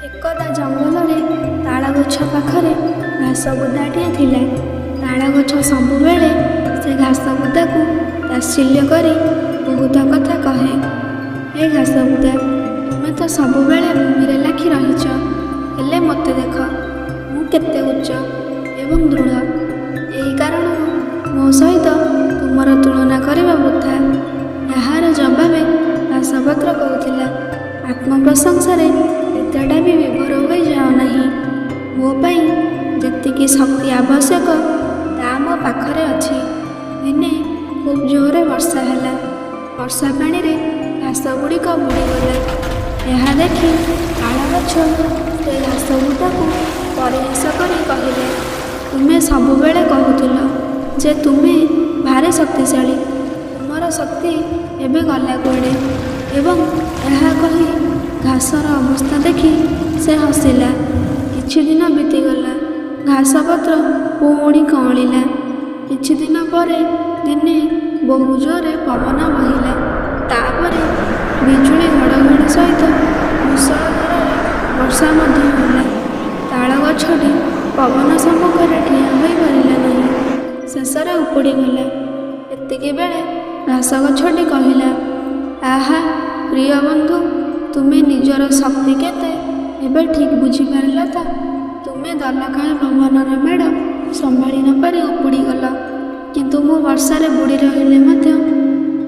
एकदा जंगलରେ ତାଳ ଗଛ ପାଖରେ ଘାସ ବୁଦାଟିଏ ଥିଲା। ତାଳ ଗଛ ସବୁବେଳେ ସେ ଘାସ ବୁଦାକୁ ତାଚ୍ଛଲ୍ୟ କରି ବହୁତ କଥା କହେ। ହେ ଘାସ ବୁଦା, ତୁମେ ତ ସବୁବେଳେ ଭୂମିରେ ଲାଖି ରହିଛ, ହେଲେ ମୋତେ ଦେଖ, ମୁଁ କେତେ ଉଚ୍ଚ ଏବଂ ଦୃଢ଼। ଏହି କାରଣରୁ ମୋ ସହିତ ତୁମର ତୁଳନା କରିବା ବୃଥା। ଏହାର ଜବାବରେ ଘାସପତ୍ର କହୁଥିଲା, ଆତ୍ମପ୍ରଶଂସାରେ ଏତେଟା ବି ବିଭୋର ହୋଇଯାଅ ନାହିଁ। ମୋ ପାଇଁ ଯେତିକି ଶକ୍ତି ଆବଶ୍ୟକ ତା ମୋ ପାଖରେ ଅଛି। ଦିନେ ଖୁବ୍ ଜୋରରେ ବର୍ଷା ହେଲା। ବର୍ଷା ପାଣିରେ ଘାସ ଗୁଡ଼ିକ ବୁଡ଼ିଗଲା। ଏହା ଦେଖି ତାଳ ଗଛ ସେ ଘାସ ବୁଦାକୁ ପରିହାସ କରି କହିଲେ, ତୁମେ ସବୁବେଳେ କହୁଥିଲ ଯେ ତୁମେ ଭାରି ଶକ୍ତିଶାଳୀ, ତୁମର ଶକ୍ତି ଏବେ ଗଲା କୁଆଡ଼େ। ଏବଂ ଏହା କହି ଘାସର ଅବସ୍ଥା ଦେଖି ସେ ହସିଲା। କିଛି ଦିନ ବିତିଗଲା। ଘାସପତ୍ର ପୁଣି କଅଁଳିଲା। କିଛି ଦିନ ପରେ ଦିନେ ବହୁ ଜୋରରେ ପବନ ବହିଲା। ତାପରେ ବିଜୁଳି ଘଡ଼ଘଡ଼ି ସହିତ ମୂଷଳଧାରାରେ ବର୍ଷା ମଧ୍ୟ ହେଲା। ତାଳ ଗଛଟି ପବନ ସମ୍ମୁଖରେ ଠିଆ ହୋଇପାରିଲା ନାହିଁ। ଶେଷରେ ଉପୁଡ଼ିଗଲା। ଏତିକି ବେଳେ ଘାସ ଗଛଟି କହିଲା, ଆହା ପ୍ରିୟ ବନ୍ଧୁ, ତୁମେ ନିଜର ଶକ୍ତି କେତେ ଏବେ ଠିକ୍ ବୁଝିପାରିଲ ତ? ତୁମେ ଦଲକାଳ ପବନର ମାଡ଼ ସମ୍ଭାଳି ନପାରି ଉପୁଡ଼ିଗଲ, କିନ୍ତୁ ମୁଁ ବର୍ଷାରେ ବୁଡ଼ି ରହିଲେ ମଧ୍ୟ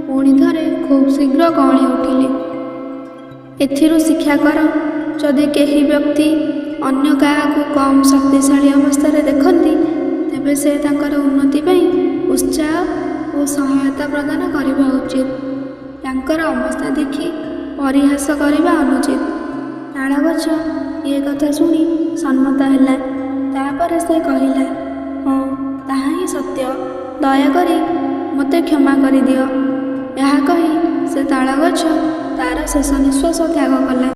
ପୁଣି ଥରେ ଖୁବ୍ ଶୀଘ୍ର କଅଁଳି ଉଠିଲି। ଏଥିରୁ ଶିକ୍ଷା କର, ଯଦି କେହି ବ୍ୟକ୍ତି ଅନ୍ୟ କାହାକୁ କମ୍ ଶକ୍ତିଶାଳୀ ଅବସ୍ଥାରେ ଦେଖନ୍ତି, ତେବେ ସେ ତାଙ୍କର ଉନ୍ନତି ପାଇଁ ଉତ୍ସାହ ଓ ସହାୟତା ପ୍ରଦାନ କରିବା ଉଚିତ। ତାଙ୍କର ଅବସ୍ଥା ଦେଖି ପରିହାସ କରିବା ଅନୁଚିତ। ତାଳ ଗଛ ଏ କଥା ଶୁଣି ସମ୍ମତ ହେଲା। ତାପରେ ସେ କହିଲା, ହଁ, ତାହା ହିଁ ସତ୍ୟ। ଦୟାକରି ମୋତେ କ୍ଷମା କରିଦିଅ। ଏହା କହି ସେ ତାଳ ଗଛ ତାର ଶେଷ ନିଶ୍ୱାସ ତ୍ୟାଗ କଲା।